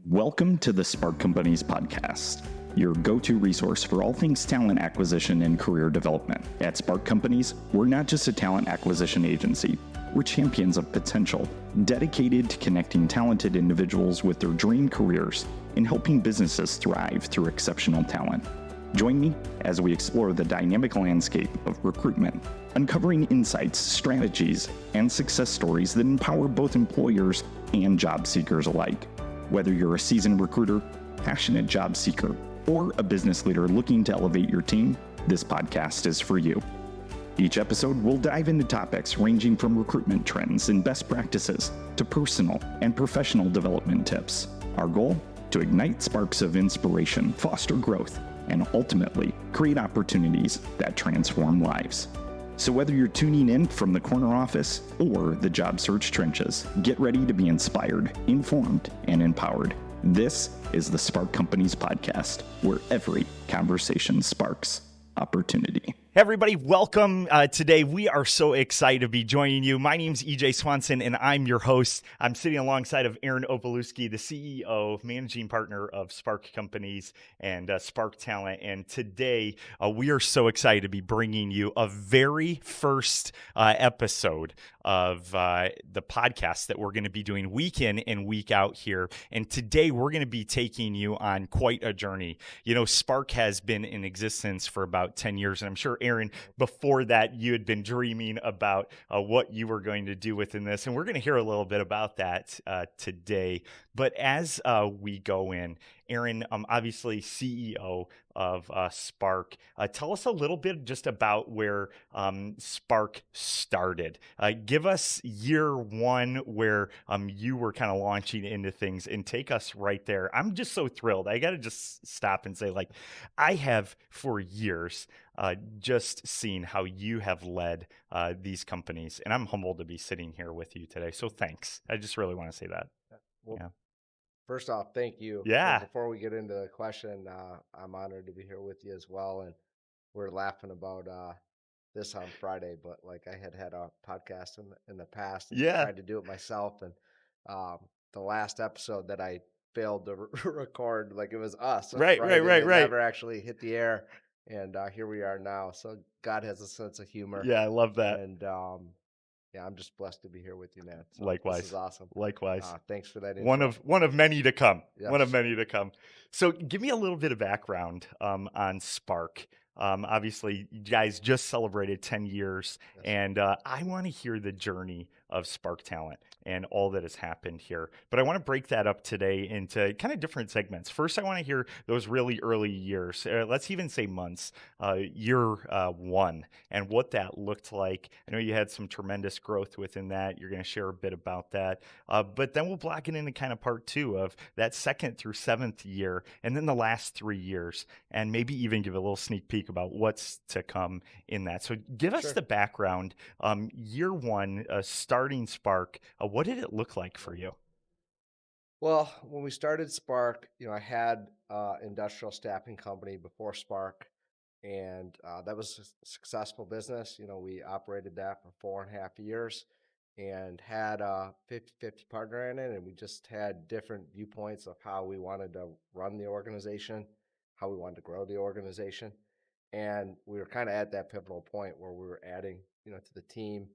Welcome to the Spark Companies podcast, your go-to resource for all things talent acquisition and career development. At Spark Companies, we're not just a talent acquisition agency. We're champions of potential, dedicated to connecting talented individuals with their dream careers and helping businesses thrive through exceptional talent. Join me as we explore the dynamic landscape of recruitment, uncovering insights, strategies, and success stories that empower both employers and job seekers alike. Whether you're a seasoned recruiter, passionate job seeker, or a business leader looking to elevate your team, this podcast is for you. Each episode, we'll dive into topics ranging from recruitment trends and best practices to personal and professional development tips. Our goal? To ignite sparks of inspiration, foster growth, and ultimately create opportunities that transform lives. So whether you're tuning in from the corner office or the job search trenches, get ready to be inspired, informed, and empowered. This is the Spark Companies podcast, where every conversation sparks opportunity. Hey everybody, welcome. Today we are so excited to be joining you. My name's EJ Swanson and I'm your host. I'm sitting alongside of Aaron Opalewski, the CEO, managing partner of Spark Companies and Spark Talent. And today we are so excited to be bringing you a very first episode of the podcast that we're going to be doing week in and week out here. And today we're going to be taking you on quite a journey. You know, Spark has been in existence for about 10 years, and I'm sure Aaron, before that, you had been dreaming about what you were going to do within this. And we're going to hear a little bit about that today. But as we go in, Aaron, obviously CEO of Spark, tell us a little bit just about where Spark started. Give us year one where you were kind of launching into things and take us right there. I'm just so thrilled. I got to just stop and say, like, I have for years just seen how you have led these companies, and I'm humbled to be sitting here with you today. So thanks. I just really want to say that. Well, Yeah. first off, thank you. Yeah. Before we get into the question, I'm honored to be here with you as well. And we're laughing about this on Friday, but like I had a podcast in the past and Yeah. tried to do it myself. And the last episode that I failed to record, like it was us on Right. Friday, that Right. never actually hit the air. And here we are now. So God has a sense of humor. Yeah, I love that. And yeah, I'm just blessed to be here with you, man. So Likewise. This is awesome. Likewise. Thanks for that. One of many to come. Yes. One of many to come. So give me a little bit of background on Spark. Obviously, you guys just celebrated 10 years, Yes. and I want to hear the journey of Spark Talent and all that has happened here. But I want to break that up today into kind of different segments. First, I want to hear those really early years. Let's even say months, year one, and what that looked like. I know you had some tremendous growth within that. You're going to share a bit about that. But then we'll block it into kind of part two of that second through seventh year, and then the last 3 years, and maybe even give a little sneak peek about what's to come in that. So give us the background. Year one, starting Spark, what did it look like for you? Well, when we started Spark, I had industrial staffing company before Spark, and that was a successful business. We operated that for 4.5 years and had a 50-50 partner in it, and we just had different viewpoints of how we wanted to run the organization, how we wanted to grow the organization. And we were kind of at that pivotal point where we were adding, to the team,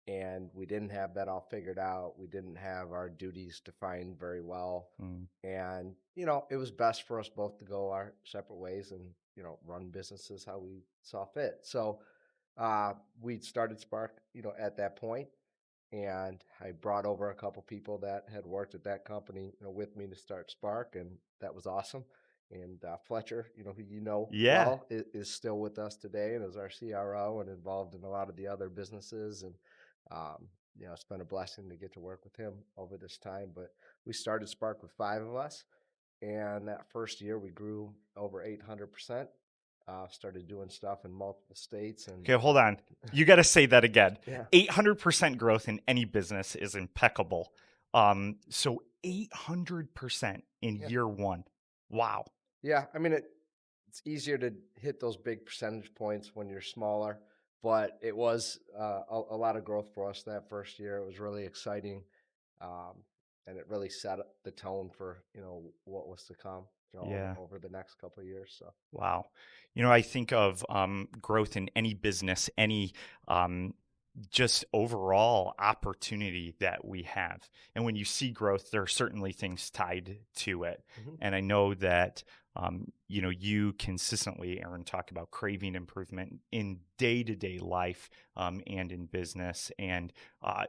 and we didn't have that all figured out. We didn't have our duties defined very well. And, it was best for us both to go our separate ways and, run businesses how we saw fit. So we started Spark, at that point, and I brought over a couple people that had worked at that company, with me to start Spark, and that was awesome. And Fletcher, who Yeah. well, is still with us today and is our CRO and involved in a lot of the other businesses. And it's been a blessing to get to work with him over this time. But we started Spark with 5 of us, and that first year we grew over 800%. Started doing stuff in multiple states. And Okay, hold on. You got to say that again. Yeah. 800% growth in any business is impeccable. So 800% in year one. Wow. Yeah, I mean, it's easier to hit those big percentage points when you're smaller, but it was a lot of growth for us that first year. It was really exciting. and it really set the tone for what was to come, Yeah. over the next couple of years. So Wow. I think of growth in any business, any um, just overall opportunity that we have. And when you see growth, there are certainly things tied to it. mhm. And I know that, you consistently, Aaron, talk about craving improvement in day to day life and in business. And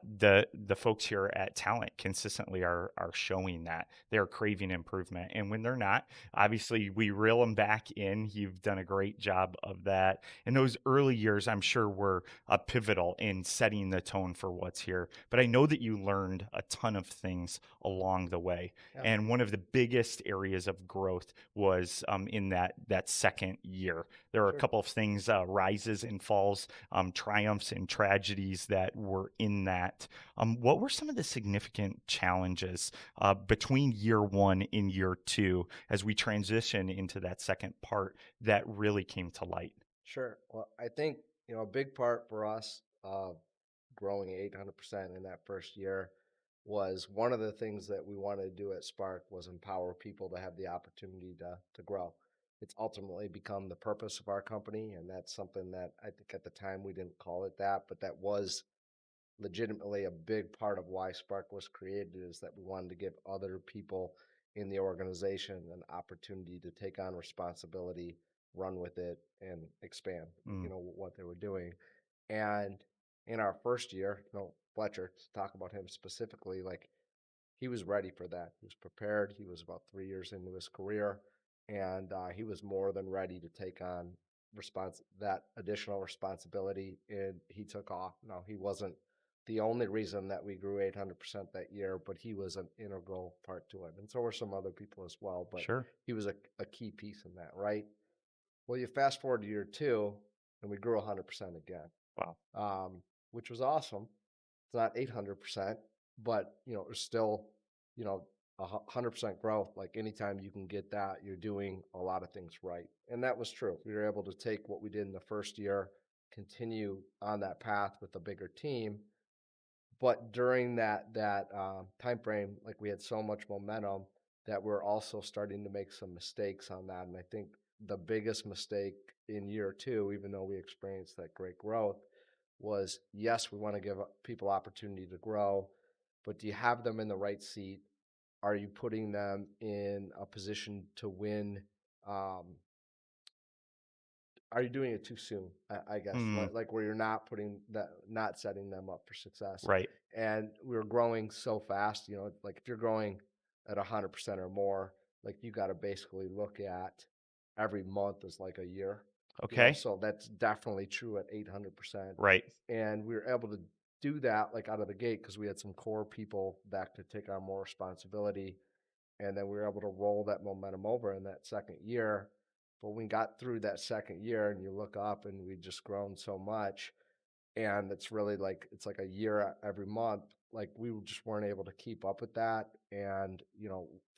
the folks here at Talent consistently are showing that they're craving improvement. And when they're not, obviously we reel them back in. You've done a great job of that. And those early years, I'm sure, were pivotal in setting the tone for what's here. But I know that you learned a ton of things along the way. Yeah, And one of the biggest areas of growth was in that second year. There were a sure. couple of things, rises and falls, triumphs and tragedies that were in that. What were some of the significant challenges between year one and year two as we transition into that second part that really came to light? Sure. Well, I think, a big part for us growing 800% in that first year was one of the things that we wanted to do at Spark was empower people to have the opportunity to grow. It's ultimately become the purpose of our company, and that's something that I think at the time we didn't call it that, but that was legitimately a big part of why Spark was created, is that we wanted to give other people in the organization an opportunity to take on responsibility, run with it, and expand, Mm, what they were doing. And in our first year, Fletcher, to talk about him specifically, like he was ready for that. He was prepared. He was about 3 years into his career, and he was more than ready to take on that additional responsibility, and he took off. Now he wasn't the only reason that we grew 800% that year, but he was an integral part to it, and so were some other people as well. But sure. he was a key piece in that, right? Well, you fast forward to year two, and we grew 100% again, Wow. which was awesome. It's not 800%, but it's still, you know, 100% growth. Like anytime you can get that, you're doing a lot of things right. And that was true. We were able to take what we did in the first year, continue on that path with a bigger team, but during that time frame, like we had so much momentum that we're also starting to make some mistakes on that. And I think the biggest mistake in year two, even though we experienced that great growth, was yes, we want to give people opportunity to grow, but do you have them in the right seat? Are you putting them in a position to win? Um, are you doing it too soon? I guess Mm, like where you're not setting them up for success. right. And we were growing so fast, like if you're growing at 100% or more, like you got to basically look at every month as like a year, Okay. so that's definitely true at 800%. Right. And we were able to do that like out of the gate because we had some core people that could take on more responsibility, and then we were able to roll that momentum over in that second year. But when we got through that second year and you look up and we just grown so much, and it's really like it's like a year every month, like we just weren't able to keep up with that. And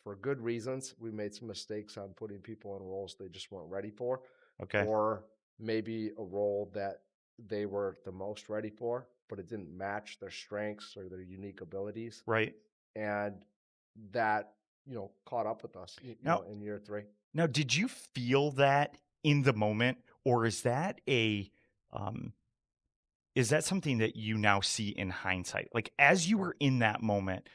for good reasons, we made some mistakes on putting people in roles they just weren't ready for, Okay. or maybe a role that they were the most ready for but it didn't match their strengths or their unique abilities. Right. And that caught up with us Now, in year three. did you feel that in the moment, or um, is that something that you now see in hindsight? Like as you were in that moment,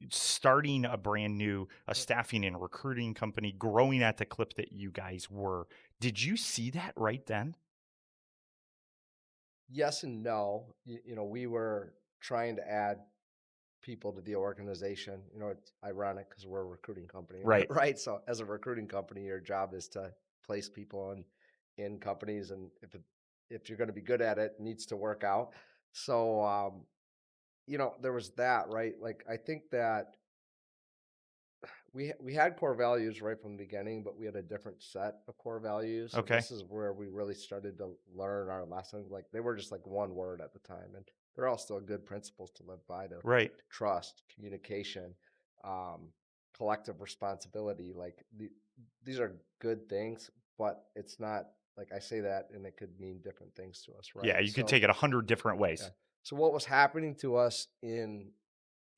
starting a brand new staffing and recruiting company, growing at the clip that you guys were, did you see that right then? Yes and no. We were trying to add people to the organization. It's ironic because we're a recruiting company, Right. right? So as a recruiting company, your job is to place people in companies, and if you're going to be good at it, it needs to work out. So there was that, right? Like I think that we had core values right from the beginning, but we had a different set of core values. And Okay. this is where we really started to learn our lessons. Like they were just like one word at the time, and they're all still good principles to live by: to Right. trust, communication, um, collective responsibility. Like these are good things, but it's not like I say that, and it could mean different things to us, Yeah. right? You could So take it 100 different yeah. ways. So what was happening to us in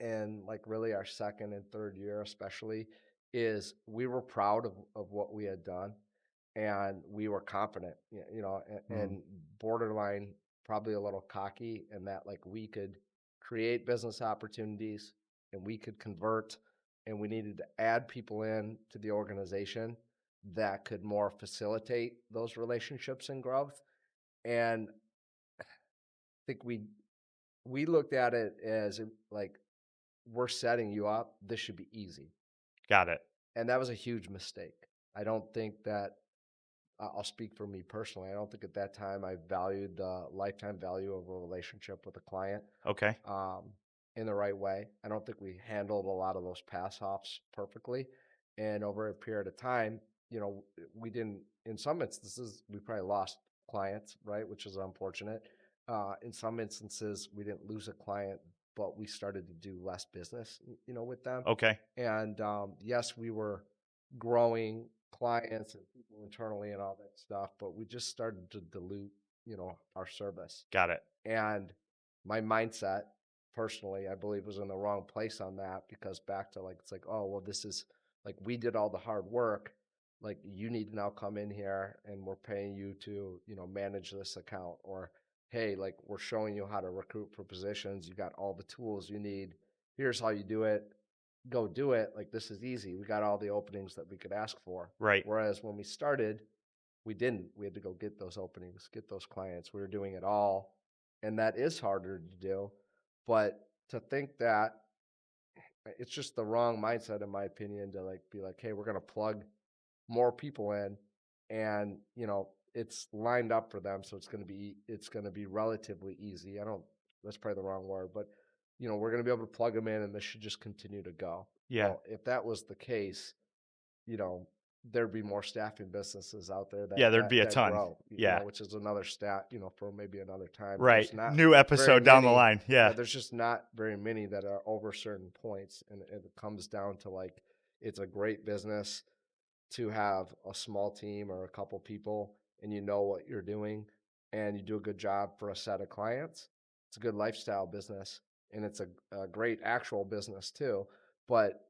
and like really our second and third year especially, is we were proud of what we had done, and we were confident, Mm, and borderline probably a little cocky, and that like we could create business opportunities and we could convert, and we needed to add people in to the organization that could more facilitate those relationships and growth. And I think we looked at it as like, we're setting you up, this should be easy. got it. And that was a huge mistake. I don't think that I'll speak for me personally. I don't think at that time I valued the lifetime value of a relationship with a client Okay. um, in the right way. I don't think we handled a lot of those pass offs perfectly. And over a period of time, we didn't, in some instances, we probably lost clients, right? Which is unfortunate. In some instances, we didn't lose a client, but we started to do less business, with them. Okay. And yes, we were growing clients and people internally and all that stuff, but we just started to dilute, our service. Got it. And my mindset personally, I believe, was in the wrong place on that, because back to like, it's like, oh, well, this is like, we did all the hard work. Like, you need to now come in here and we're paying you to, manage this account. Or, hey, like, we're showing you how to recruit for positions. You got all the tools you need. Here's how you do it. Go do it. Like, this is easy. We got all the openings that we could ask for. Right. Whereas when we started, we didn't. We had to go get those openings, get those clients. We were doing it all, and that is harder to do. But to think that it's just the wrong mindset, in my opinion, to like be like, hey, we're gonna plug more people in, and it's lined up for them, so it's gonna be relatively easy. I don't. That's probably the wrong word, but we're gonna be able to plug them in, and this should just continue to go. Yeah. Well, if that was the case, you know, there'd be more staffing businesses out there Yeah, that there'd that be a that ton. grow, Yeah. which is another stat, for maybe another time. But Right. there's not New very episode down the many. line. Yeah. Yeah, there's just not very many that are over certain points, and it comes down to like, it's a great business to have a small team or a couple people, and you know what you're doing, and you do a good job for a set of clients. It's a good lifestyle business, and it's a great actual business too. But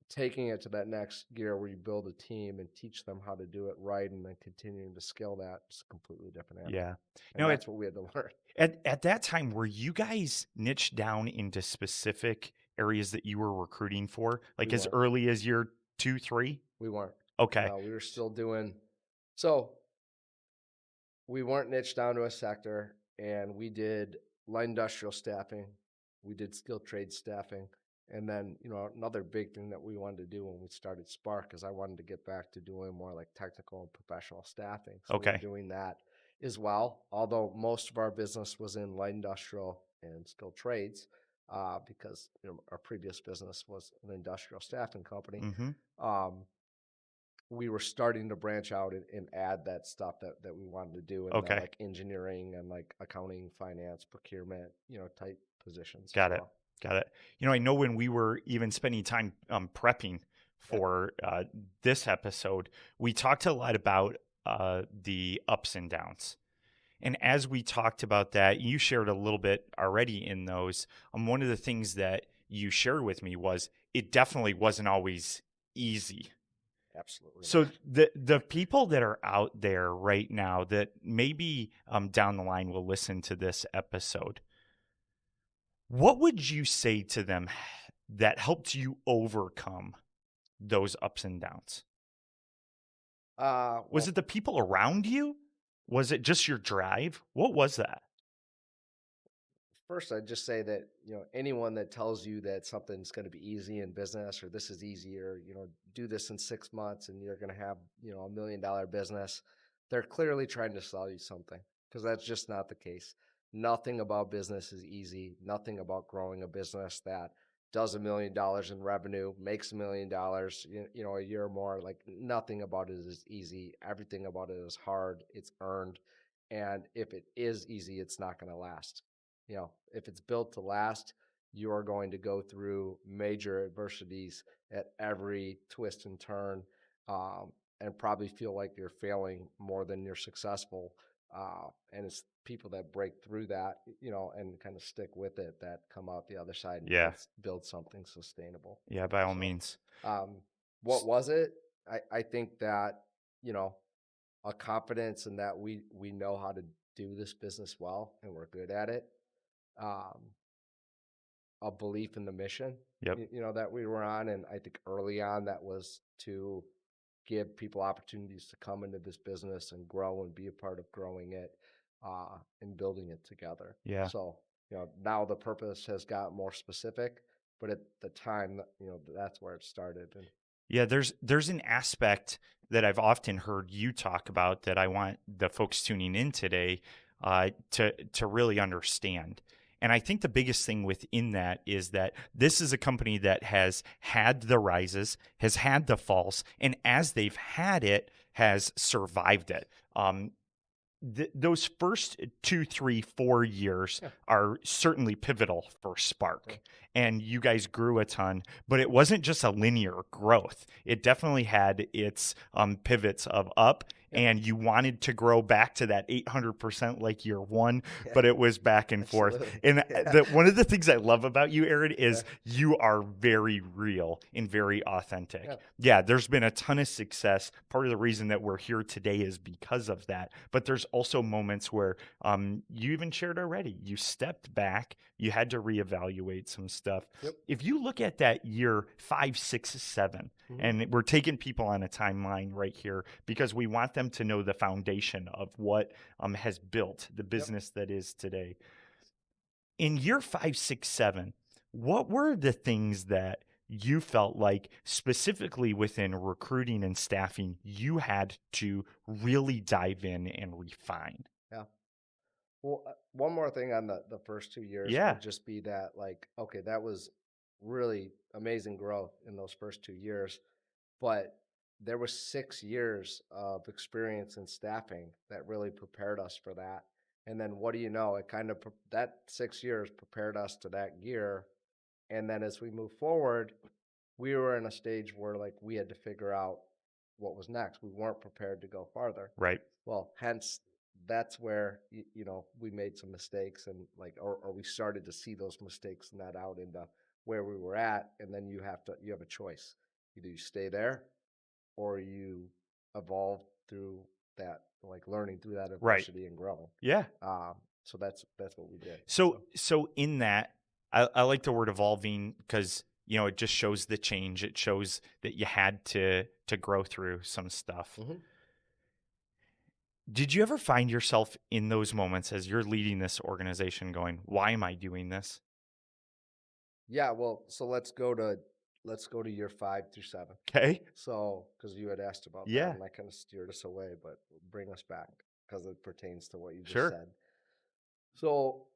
taking it to that next gear where you build a team and teach them how to do it right, and then continuing to scale that, is a completely different animal. Yeah. And At that's what we had to learn. at that time, were you guys niched down into specific areas that you were recruiting for, like We as weren't. early as year 2, 3? We weren't. Okay. No, we were still doing. So we weren't niched down to a sector, and we did light industrial staffing, we did skilled trade staffing, and then another big thing that we wanted to do when we started Spark is I wanted to get back to doing more like technical and professional staffing. So we were Okay. doing that as well. Although most of our business was in light industrial and skilled trades, because our previous business was an industrial staffing company. Mhm. Um, we were starting to branch out and add that stuff that we wanted to do in the Okay. like engineering and like accounting, finance, procurement, type positions as Got it. well. Got it. I know when we were even spending time prepping Yeah, for this episode, we talked a lot about the ups and downs. And as we talked about that, you shared a little bit already in those. One of the things that you shared with me was it definitely wasn't always easy. absolutely So not. the people that are out there right now that maybe down the line will listen to this episode, what would you say to them that helped you overcome those ups and downs? Was Well, it the people around you? Was it just your drive? What was that? first, I'd just say that, anyone that tells you that something's going to be easy in business, or this is easier, do this in 6 months and you're going to have, $1 million business, they're clearly trying to sell you something, because that's just not the case. Nothing about business is easy. Nothing about growing a business that does $1 million in revenue, makes $1 million, a year or more. Like, nothing about it is easy. Everything about it is hard. It's earned. And if it is easy, it's not going to last. If it's built to last, you are going to go through major adversities at every twist and turn, and probably feel like you're failing more than you're successful. And it's people that break through that, and kind of stick with it that come out the other side and Yeah. build something sustainable. Yeah, by all So, means. what was it? I think that, you know, a confidence in that we know how to do this business well and we're good at it. Um, a belief in the mission, Yep. that we were on, and I think early on that was to give people opportunities to come into this business and grow and be a part of growing it, and building it together. Yeah. So, now the purpose has got more specific, but at the time, that's where it started. And Yeah, there's an aspect that I've often heard you talk about that I want the folks tuning in today to really understand. And I think the biggest thing within that is that this is a company that has had the rises, has had the falls, and as they've had it, has survived it. Those first 2, 3, 4 years yeah, are certainly pivotal for yeah, Spark. And you guys grew a ton, but it wasn't just a linear growth. It definitely had its pivots of up, yeah, and you wanted to grow back to that 800% like year one, yeah, but it was back and forth. absolutely. And Yeah, one of the things I love about you, Aaron, yeah, is you are very real and very authentic. yeah, Yeah, there's been a ton of success. Part of the reason that we're here today is because of that. But there's also moments where you even shared already, you stepped back, you had to reevaluate some stuff. yep. If you look at that year 5, 6, 7, Hmm. and we're taking people on a timeline right here because we want them to know the foundation of what has built the Yep. business that is today. In year 5, 6, 7, what were the things that you felt like specifically within recruiting and staffing you had to really dive in and refine? Yeah. Well, one more thing on the first 2 years Yeah, would just be that, like, okay, that was really amazing growth in those first 2 years, but there was 6 years of experience in staffing that really prepared us for that. And then what do you know? It kind of that 6 years prepared us to that gear. And then as we move forward, we were in a stage where like we had to figure out what was next. We weren't prepared to go farther. right, Well, hence that's where we made some mistakes and like or we started to see those mistakes net out into where we were at, and then you have a choice. Either you stay there or you evolve through that, like learning through that right. adversity and growing. Yeah. Um, so that's what we did. So So so in that, I like the word evolving because it just shows the change. It shows that you had to grow through some stuff. mhm. Did you ever find yourself in those moments as you're leading this organization going, why am I doing this? Yeah, well, so let's go to year 5 through 7. Okay. So, because you had asked about that, Yeah, and I kind of steered us away, but bring us back because it pertains to what you just sure. said. So,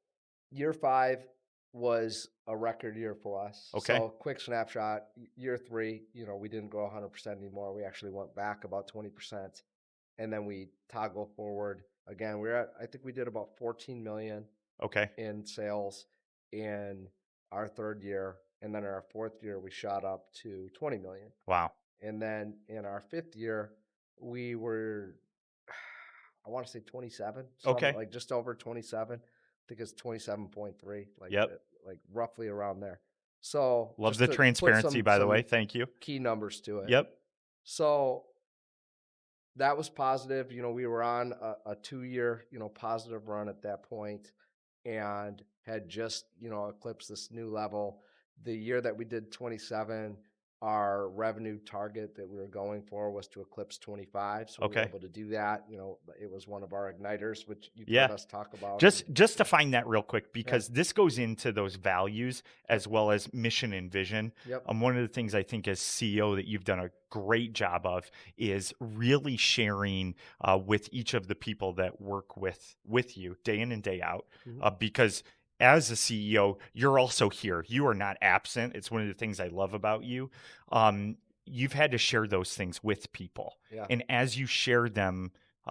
year 5 was a record year for us. Okay. So, quick snapshot: year 3, we didn't grow 100% anymore. We actually went back about 20%, and then we toggle forward again. I think we did about 14 million Okay. in sales in our third year, and then in our fourth year we shot up to 20 million. Wow. And then in our fifth year we were I want to say 27, some Okay. like just over 27. I think it's 27.3, Yep. like roughly around there. So Love just the to put transparency, some by the way. Thank you. key numbers to it. Yep. So that was positive. We were on a 2 year, positive run at that point, and had just, eclipsed this new level. The year that we did 27, our revenue target that we were going for was to eclipse 25. So we were Okay. able to do that. It was one of our igniters, which you've Yeah. heard us talk about. Just to find that real quick, Yeah. because this goes into those values Yep. as well as mission and vision. Yep. One of the things I think as CEO that you've done a great job of is really sharing with each of the people that work with you day in and day out, Mhm. because as a CEO, you're also here. You are not absent. It's one of the things I love about you. You've had to share those things with people, Yeah. and as you share them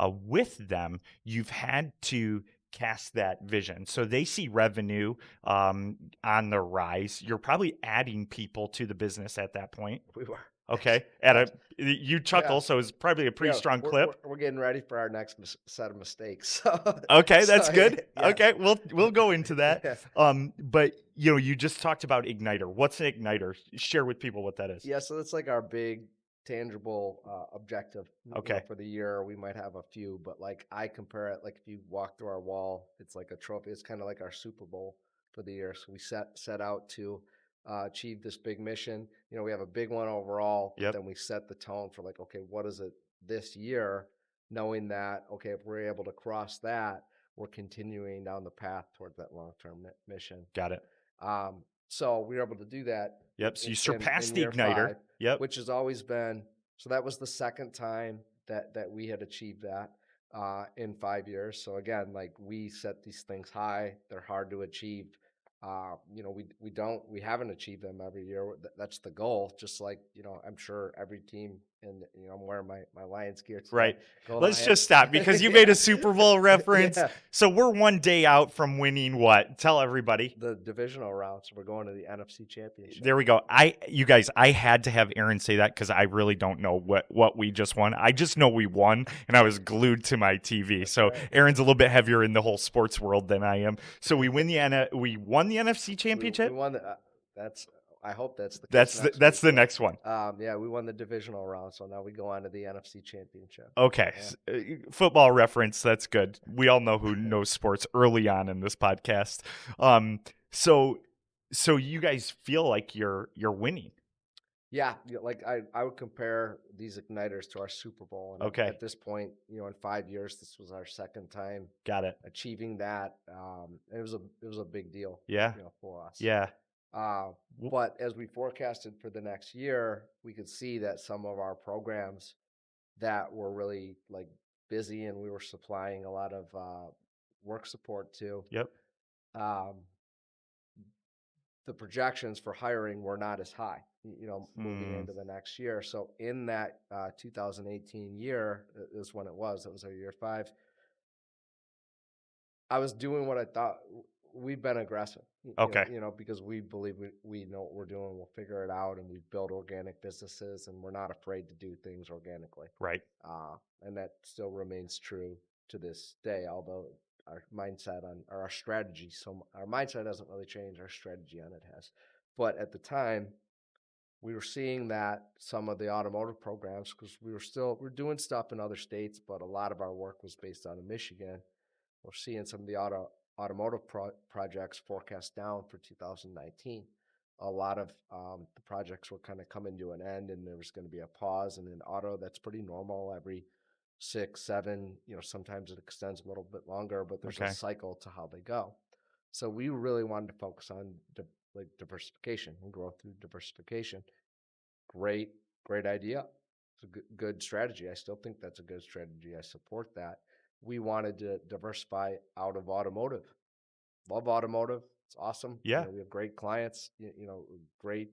with them, you've had to cast that vision. So they see revenue on the rise. You're probably adding people to the business at that point. We were. Okay. Yeah, You yeah, chuckle, so it's probably a pretty yeah. strong We're clip. we're getting ready for our next set of mistakes. So, Okay, that's so good. yes, Okay, we'll go into that. yeah. But you just talked about igniter. What's an igniter? Share with people what that is. Yeah, so that's like our big tangible objective, Okay. for the year. We might have a few, but like I compare it, like if you walk through our wall, it's like a trophy. It's kind of like our Super Bowl for the year. So we set out to achieve this big mission. We have a big one overall, but Yep. then we set the tone for like, okay, what is it this year? Knowing that, okay, if we're able to cross that, we're continuing down the path towards that long-term mission. Got it. So we were able to do that Yep. So you in surpassed the year igniter. 5, Yep. which has always been. So that was the second time that we had achieved that in 5 years. So again, like we set these things high; they're hard to achieve. We haven't achieved them every year. That's the goal. Just like I'm sure every team, and I'm wearing my Lions gear today. Right. Go Let's Lions! just stop because you made Yeah, a Super Bowl reference. yeah. So we're one day out from winning what? Tell everybody. The divisional round. So we're going to the NFC Championship. There we go. You guys, I had to have Aaron say that because I really don't know what we just won. I just know we won, and I was glued to my TV. That's So right. Aaron's a little bit heavier in the whole sports world than I am. So we won the NFC We Championship. won the. That's. I hope that's the case next That's week. the Yeah. next one. Yeah, we won the divisional round, so now we go on to the NFC Championship. Okay, Yeah. football reference. That's good. We all know who knows sports early on in this podcast. So you guys feel like you're winning. Yeah, like I would compare these igniters to our Super Bowl, and Okay, at this point, in 5 years, this was our second time got it. achieving that. It was a big deal, Yeah, for us. yeah, But as we forecasted for the next year, we could see that some of our programs that were really like busy and we were supplying a lot of work support to, yep. um, the projections for hiring were not as high, moving Hmm. into the next year. So in that 2018 year is when it was. That was our year 5. I was doing what I thought. We've been aggressive, Okay, because we believe we know what we're doing. We'll figure it out, and we've built organic businesses, and we're not afraid to do things organically. right. And that still remains true to this day. Although our mindset or our strategy, our mindset hasn't really changed. Our strategy on it has. But at the time, we were seeing that some of the automotive programs, because we're doing stuff in other states, but a lot of our work was based out of Michigan. We're seeing some of the automotive projects forecast down for 2019. A lot of the projects were kind of coming to an end, and there was going to be a pause. And in auto, that's pretty normal. Every 6, 7, sometimes it extends a little bit longer, but there's a Okay, cycle to how they go. So we really wanted to focus on like diversification and growth through diversification. Great, great idea. It's a good strategy. I still think that's a good strategy. I support that. We wanted to diversify out of automotive. Love automotive. It's awesome. yeah, We have great clients, great,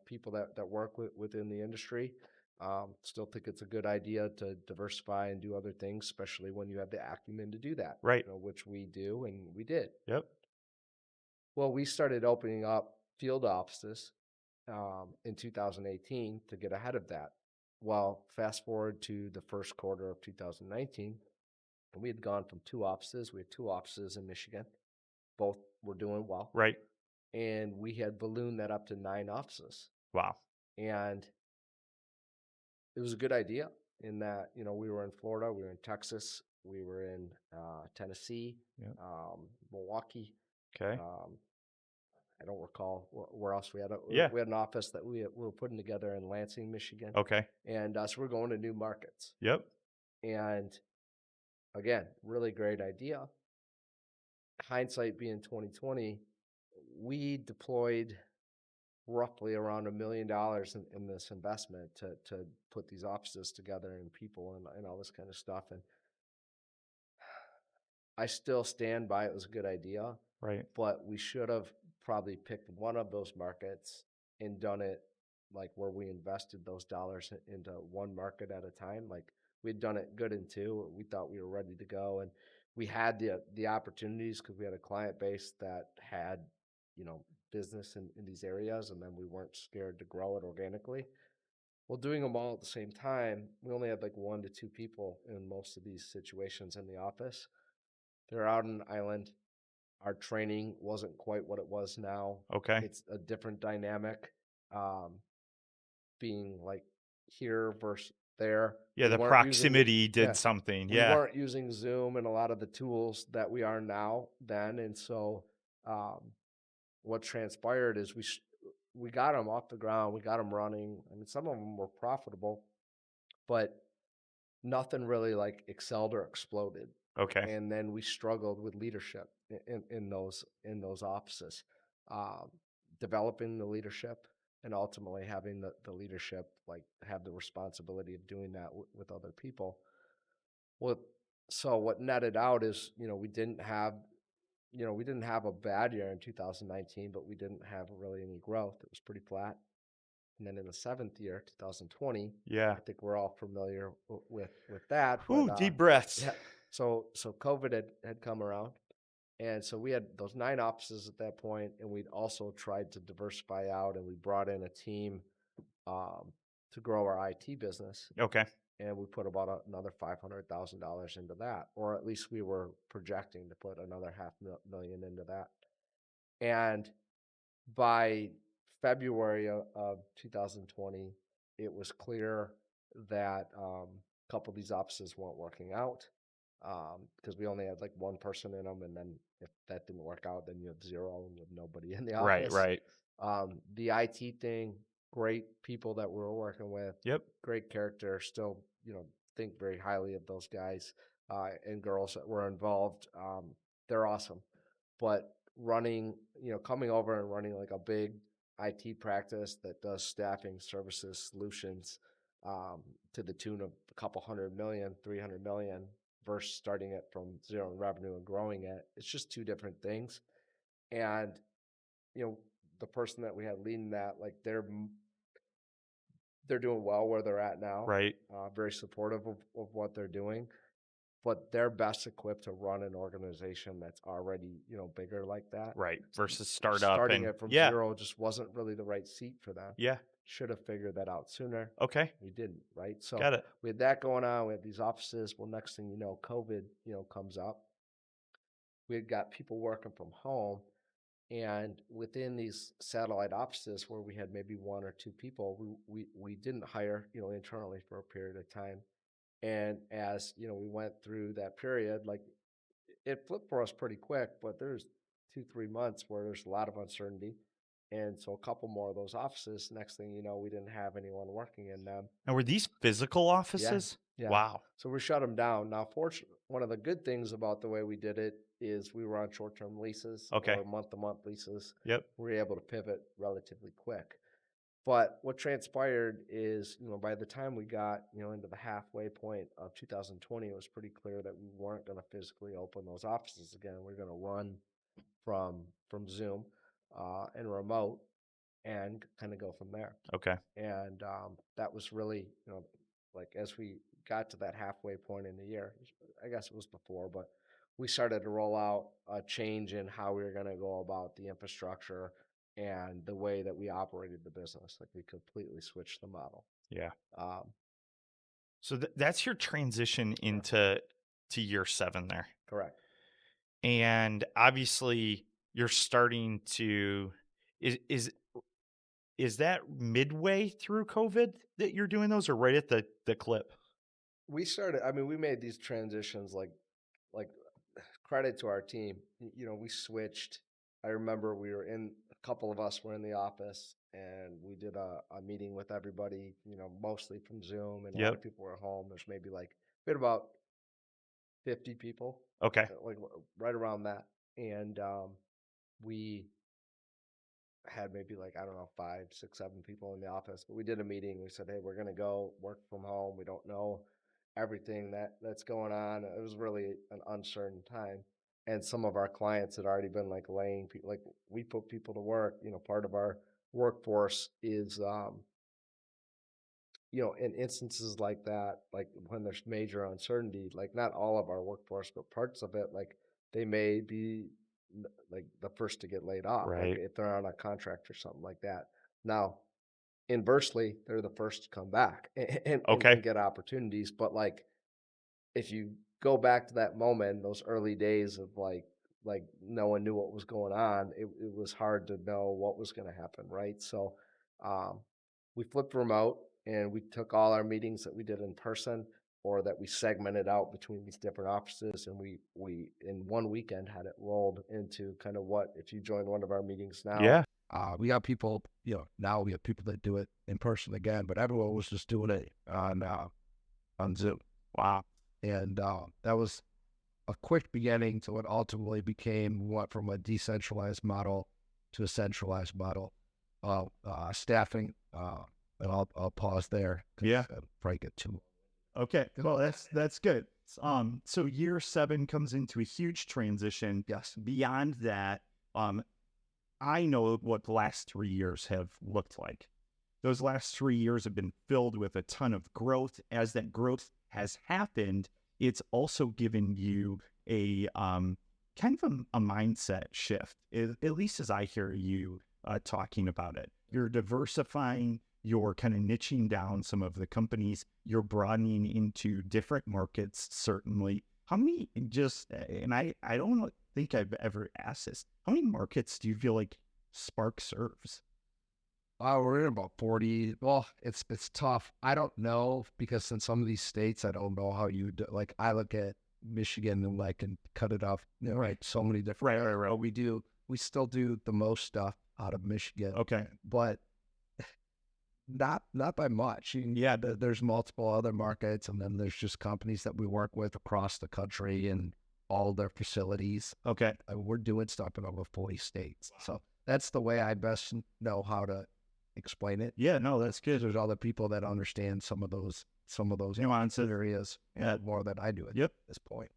people that work within the industry. Still think it's a good idea to diversify and do other things, especially when you have the acumen to do that, right. which we do and we did. Yep. Well, we started opening up field offices in 2018 to get ahead of that. Well, fast forward to the first quarter of 2019, and we had gone from 2 offices. We had 2 offices in Michigan. Both were doing well. Right. And we had ballooned that up to 9 offices. Wow. And it was a good idea in that, we were in Florida, we were in Texas, we were in Tennessee, Yep. Milwaukee. Okay. Um, I don't recall where else we had Yeah. we had an office that we were putting together in Lansing, Michigan, Okay. and so we're going to new markets. Yep. And again, really great idea. Hindsight being 2020, we deployed roughly around $1 million in this investment to put these offices together and people and all this kind of stuff. And I still stand by it was a good idea, Right. but we should have probably picked one of those markets and done it like where we invested those dollars into one market at a time. Like we'd done it good in 2. We thought we were ready to go, and we had the opportunities because we had a client base that had business in these areas, and then we weren't scared to grow it organically. Well, doing them all at the same time, we only had like 1 to 2 people in most of these situations in the office. They're out on an island. Our training wasn't quite what it was now. Okay. It's a different dynamic, um, being like here versus there. Yeah, We the weren't using the proximity yeah, did something. we Yeah. weren't using Zoom and a lot of the tools that we are now then, and so um, what transpired is we got them off the ground, we got them running. I mean, some of them were profitable, but nothing really like excelled or exploded. Okay. And then we struggled with leadership in those offices, um, developing the leadership and ultimately having the leadership like have the responsibility of doing that with other people. Well, so what netted out is we didn't have a bad year in 2019, but we didn't have really any growth. It was pretty flat. And then in the seventh year, 2020, Yeah. I think we're all familiar with that. But Ooh, deep breaths. yeah, so COVID had come around, and so we had those 9 offices at that point, and we'd also tried to diversify out, and we brought in a team um, to grow our IT business, Okay. and we put about another $500,000 into that, or at least we were projecting to put another half million into that, and by February of 2020, it was clear that a couple of these offices weren't working out because we only had like one person in them. And then if that didn't work out, then you have zero and you have nobody in the Right, office. right. The IT thing, great people that we were working with, Yep. great character, still, think very highly of those guys and girls that were involved. They're awesome. But coming over and running like a big IT practice that does staffing services solutions to the tune of a couple 100 million, 300 million versus starting it from zero in revenue and growing it. It's just two different things. And, you know, the person that we had leading that, like they're doing well where they're at now, Right, very supportive of what they're doing, but they're best equipped to run an organization that's already, bigger like that. right. Versus startup Starting and it from yeah, zero just wasn't really the right seat for them. yeah. Should have figured that out sooner. Okay. We didn't, right? So Got it. we had that going on. We had these offices. Well, next thing you know, COVID, comes up. We had got people working from home, and within these satellite offices where we had maybe 1 or 2 people, we didn't hire, internally for a period of time. And as we went through that period, like it flipped for us pretty quick, but there's 2, 3 months where there's a lot of uncertainty. And so a couple more of those offices, next thing you know, we didn't have anyone working in them. Now, were these physical Yeah. offices? Yeah. Wow. So we shut them down. Now, fortunately, one of the good things about the way we did it is we were on short-term leases Okay. or month-to-month leases. Yep. We were able to pivot relatively quick. But what transpired is, by the time we got, into the halfway point of 2020, it was pretty clear that we weren't going to physically open those offices again. We are going to run from Zoom and remote and kind of go from there. Okay. And that was really, like as we got to that halfway point in the year, I guess it was before, but we started to roll out a change in how we were going to go about the infrastructure and the way that we operated the business. Like we completely switched the model. Yeah. Um, So that's your transition yeah, into year 7 there. correct. And obviously you're starting to is that midway through COVID that you're doing those or right at the clip? We started. I mean, we made these transitions like credit to our team. We switched. I remember a couple of us were in the office and we did a meeting with everybody, mostly from Zoom, and a lot Yep. of people were home. There's maybe we had about 50 people, Okay. like right around that. And we had maybe I don't know, 5, 6, 7 people in the office, but we did a meeting. We said, hey, we're going to go work from home. We don't know everything that's going on. It was really an uncertain time. And some of our clients had already been laying people, we put people to work. Part of our workforce is, in instances like that, like when there's major uncertainty, like not all of our workforce, but parts of it, like they may be like the first to get laid off, like Right. if they're on a contract or something like that. Now, inversely, they're the first to come back Okay. and get opportunities. But like, if you go back to that moment, those early days of like no one knew what was going on, it was hard to know what was going to happen, right? So um, we flipped remote and we took all our meetings that we did in person or that we segmented out between these different offices, and we in one weekend had it rolled into kind of what if you join one of our meetings now. Yeah. We got people, now we have people that do it in person again, but everyone was just doing it on Zoom. Wow. And that was a quick beginning to what ultimately became what from a decentralized model to a centralized model of staffing. And I'll pause there. Yeah. Probably get too. Okay. Well, that's good. So year 7 comes into a huge transition. Yes. Beyond that, I know what the last 3 years have looked like. Those last 3 years have been filled with a ton of growth. As that growth has happened, it's also given you a kind of a mindset shift, at least as I hear you talking about it. You're diversifying, you're kind of niching down some of the companies, you're broadening into different markets, certainly. How many and I don't think I've ever asked this, how many markets do you feel like Spark serves? We're in about 40. Well, it's tough. I don't know because in some of these states, I don't know how you do. Like I look at Michigan and like and cut it off. Right, so many different. Right. But we still do the most stuff out of Michigan. Okay. But not by much. Yeah. There's multiple other markets, and then there's just companies that we work with across the country and all their facilities. Okay. We're doing stuff in over 40 states. So that's the way I best know how to explain it. Yeah, no, that's good. There's other people that understand some of those Nuances. areas more than I do at this point.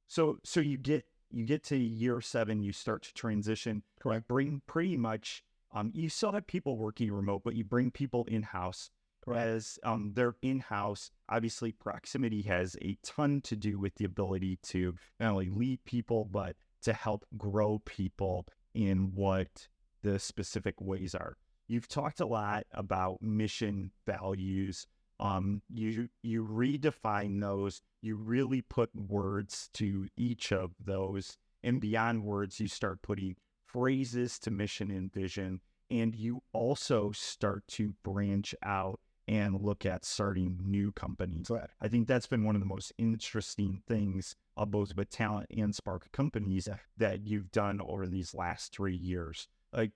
So you get to year 7, you start to transition. Correct. Bring pretty much you still have people working remote, but you bring people in-house. Correct. As they're in-house, obviously proximity has a ton to do with the ability to not only lead people, but to help grow people in what the specific ways are. You've talked a lot about mission values. You redefine those. You really put words to each of those, and beyond words, you start putting phrases to mission and vision, and you also start to branch out and look at starting new companies. Correct. I think that's been one of the most interesting things of both with Talent and Spark companies that you've done over these last 3 years.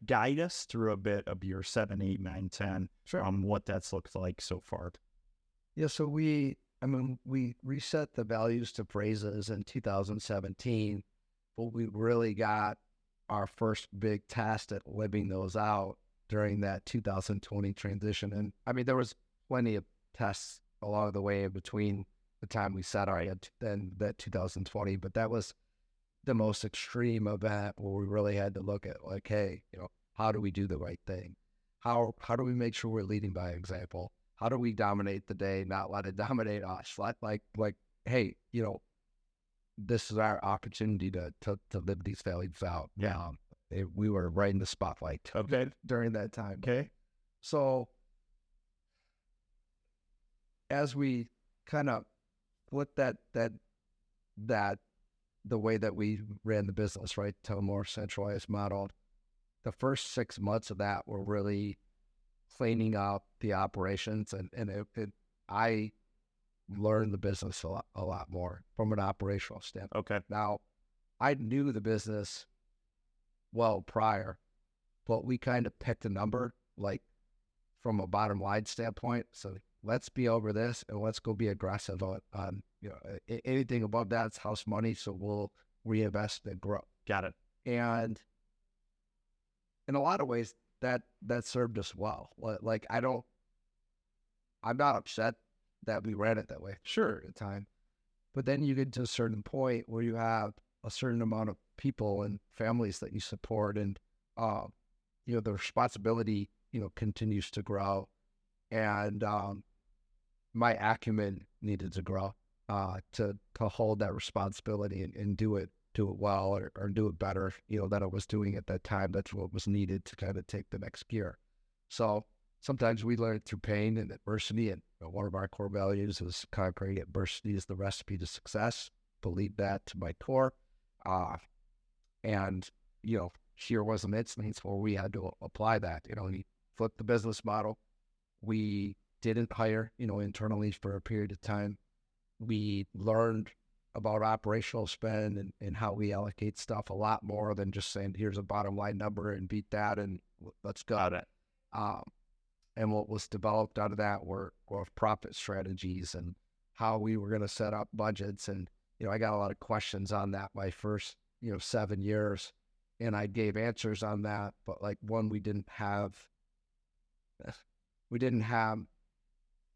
Guide us through a bit of year 7, 8, 9, 10, Sure. What that's looked like so far. Yeah, so we reset the values to phrases in 2017, but we really got our first big test at living those out during that 2020 transition. And I mean, there was plenty of tests along the way in between the time we set our and that 2020, but that was the most extreme event where we really had to look at like, hey, how do we do the right thing? How do we make sure we're leading by example? How do we dominate the day, not let it dominate us? Like, hey, this is our opportunity to live these values out. Yeah. We were right in the spotlight during that time. Okay. So as we kind of flipped that the way that we ran the business, right, to a more centralized model, the first 6 months of that were really cleaning up the operations, and I learned the business a lot more from an operational standpoint. Okay. Now, I knew the business well prior, but we kind of picked a number, like from a bottom line standpoint. So let's be over this, and let's go be aggressive on anything above that's house money. So we'll reinvest and grow. Got it. And in a lot of ways, that served us well. Like I'm not upset that we ran it that way. Sure, at the time, but then you get to a certain point where you have a certain amount of people and families that you support, and the responsibility continues to grow, and my acumen needed to grow to hold that responsibility and do it well or do it better than I was doing at that time. That's what was needed to kind of take the next gear. So sometimes we learn through pain and adversity. And one of our core values is conquering adversity is the recipe to success. Believe that to my core. And, here was an instance where we had to apply that. We flipped the business model. We didn't hire, internally for a period of time. We learned about operational spend and how we allocate stuff a lot more than just saying, here's a bottom line number and beat that and let's go. Got it. And what was developed out of that were profit strategies and how we were going to set up budgets. And, I got a lot of questions on that my first, 7 years. And I gave answers on that. But like one, we didn't have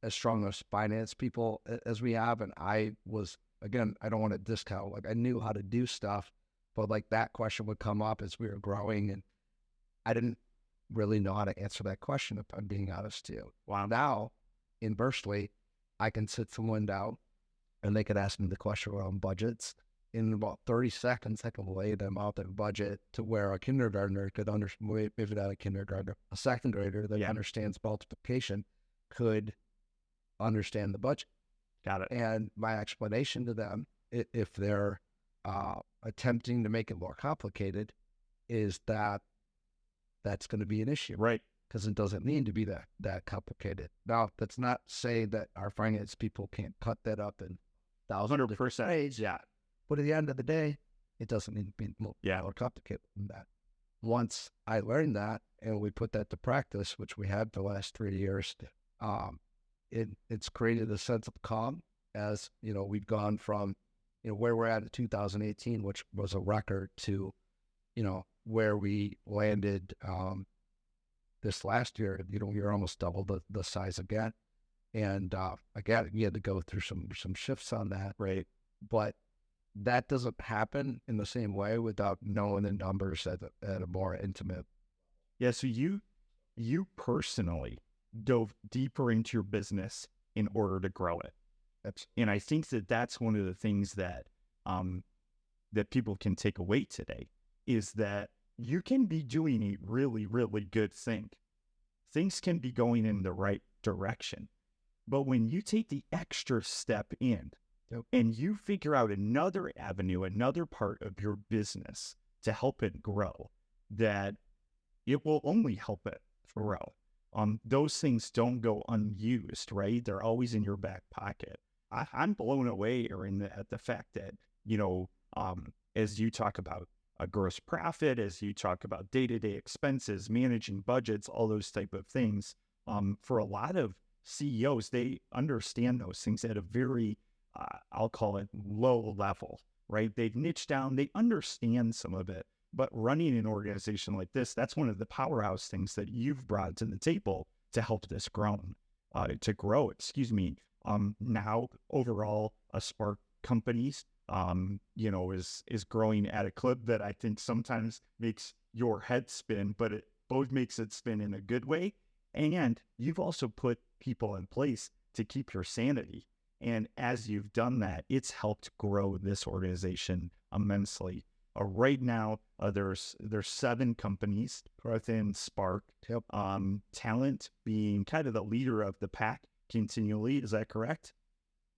as strong as finance people as we have. And I was, again, I don't want to discount, like I knew how to do stuff, but like that question would come up as we were growing. And I didn't really know how to answer that question, if I'm being honest to you. Wow. Now, inversely, I can sit someone down and they could ask me the question around budgets. In about 30 seconds, I can lay them out their budget to where a kindergartner could understand, maybe not a kindergartner, a second grader that understands multiplication could understand the budget. Got it. And my explanation to them, if they're attempting to make it more complicated, is that that's going to be an issue. Right. Because it doesn't need to be that complicated. Now, that's not saying that our finance people can't cut that up in thousands of different ways. Yeah. But at the end of the day, it doesn't need to be more complicated than that. Once I learned that and we put that to practice, which we had for the last 3 years, it's created a sense of calm as, we've gone from, where we're at in 2018, which was a record, to, where we landed this last year. You're almost double the size again. And again, you had to go through some shifts on that. Right. But that doesn't happen in the same way without knowing the numbers at a more intimate. Yeah. So you personally dove deeper into your business in order to grow it. And I think that's one of the things that that people can take away today is that you can be doing a really, really good thing. Things can be going in the right direction. But when you take the extra step in and you figure out another avenue, another part of your business to help it grow, that it will only help it grow. Those things don't go unused, right? They're always in your back pocket. I'm blown away, Aaron, at the fact that, as you talk about a gross profit, as you talk about day-to-day expenses, managing budgets, all those type of things, for a lot of CEOs, they understand those things at a very, I'll call it low level, right? They've niched down, they understand some of it, but running an organization like this, that's one of the powerhouse things that you've brought to the table to help this grow. Now overall, a Spark Companies, is growing at a clip that I think sometimes makes your head spin, but it both makes it spin in a good way. And you've also put people in place to keep your sanity. And as you've done that, it's helped grow this organization immensely. Right now, there's 7 companies within Spark. Yep. Talent being kind of the leader of the pack continually. Is that correct?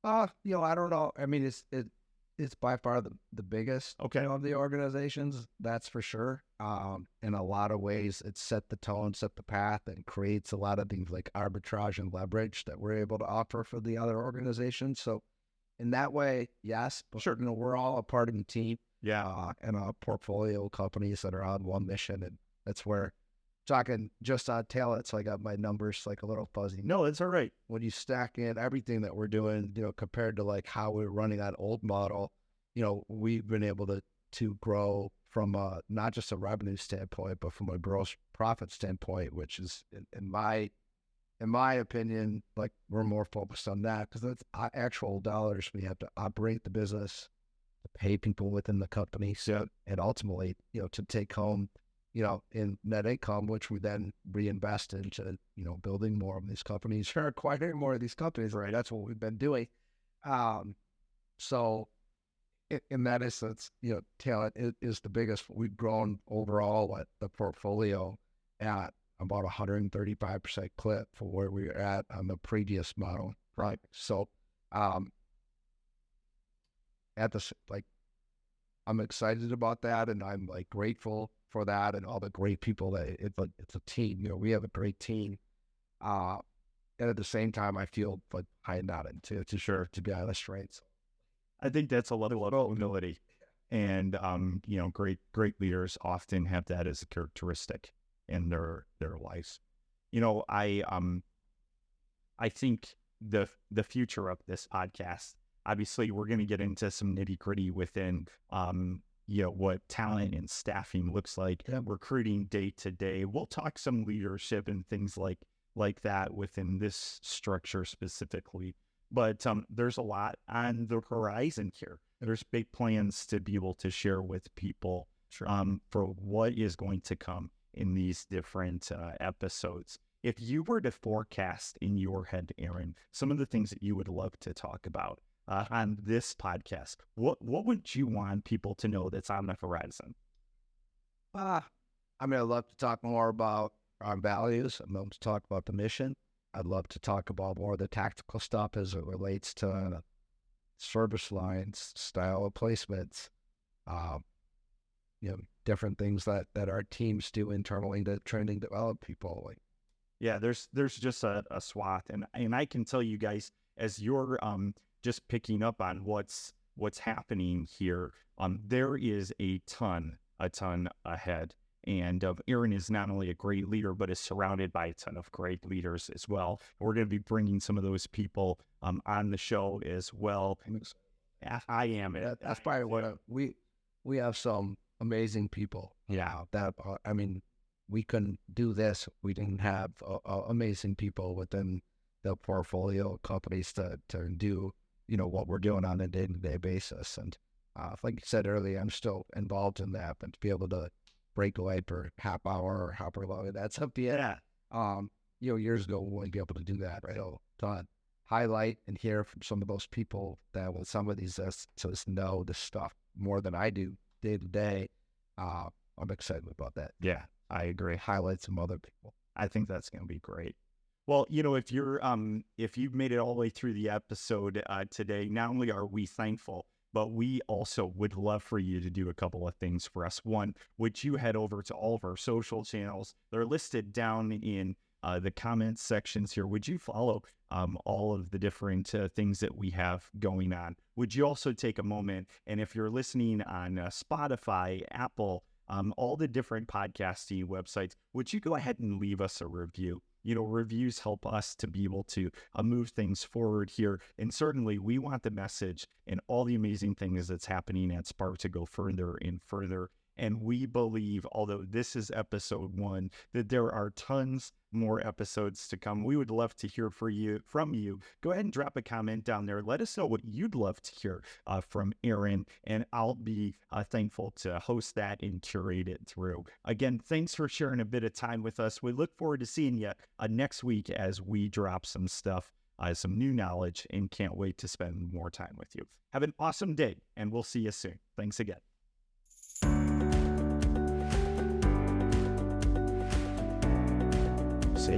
I don't know. I mean, it's by far the biggest of the organizations, that's for sure. In a lot of ways, it set the tone, set the path, and creates a lot of things like arbitrage and leverage that we're able to offer for the other organizations. So in that way, yes, but sure. We're all a part of the team. Yeah. And a portfolio of companies that are on one mission. And that's where, talking just on talent, so I got my numbers like a little fuzzy. No, that's all right. When you stack in everything that we're doing, compared to like how we're running that old model, we've been able to grow from not just a revenue standpoint, but from a gross profit standpoint, which is in my opinion, like we're more focused on that because that's actual dollars we have to operate the business, to pay people within the company, and ultimately, to take home, in net income, which we then reinvest into, building more of these companies or acquiring more of these companies. Right, that's what we've been doing. So, in that instance, talent is the biggest. We've grown overall at the portfolio at about 135% clip for where we were at on the previous model. Right. So, I'm excited about that, and I'm like grateful for that and all the great people that it's a team. You know, we have a great team. And at the same time, I feel like I'm not into to be honest, right? So, I think that's a level of humility, and great leaders often have that as a characteristic in their lives. I think the future of this podcast, obviously, we're going to get into some nitty gritty within what talent and staffing looks like, recruiting day to day. We'll talk some leadership and things like that within this structure specifically. But there's a lot on the horizon here. There's big plans to be able to share with people for what is going to come in these different episodes. If you were to forecast in your head, Aaron, some of the things that you would love to talk about on this podcast, what would you want people to know that's on the horizon? I'd love to talk more about our values. I'd love to talk about the mission. I'd love to talk about more of the tactical stuff as it relates to service lines, style of placements, different things that our teams do internally to train and develop people. Yeah, there's just a swath, and I can tell you guys, as you're just picking up on what's happening here, there is a ton ahead. And Aaron is not only a great leader, but is surrounded by a ton of great leaders as well. We're going to be bringing some of those people on the show as well. I am. That's probably what we have some amazing people. Yeah. That we couldn't do this. We didn't have amazing people within the portfolio companies to do what we're doing on a day-to-day basis. And like you said earlier, I'm still involved in that, but to be able to break away for half hour or however long that's up to years ago we wouldn't be able to do that, right? To highlight and hear from some of those people that with some of these just know this stuff more than I do day to day. I'm excited about that. Yeah, I agree. Highlight some other people. I think that's going to be great. Well, if you've made it all the way through the episode today, not only are we thankful, but we also would love for you to do a couple of things for us. One, would you head over to all of our social channels? They're listed down in the comments sections here. Would you follow all of the different things that we have going on? Would you also take a moment, and if you're listening on Spotify, Apple, all the different podcasting websites, would you go ahead and leave us a review? Reviews help us to be able to move things forward here. And certainly we want the message and all the amazing things that's happening at Spark to go further and further. And we believe, although this is episode 1, that there are tons more episodes to come. We would love to hear from you. Go ahead and drop a comment down there. Let us know what you'd love to hear from Aaron, and I'll be thankful to host that and curate it through. Again, thanks for sharing a bit of time with us. We look forward to seeing you next week as we drop some stuff, some new knowledge, and can't wait to spend more time with you. Have an awesome day, and we'll see you soon. Thanks again. Say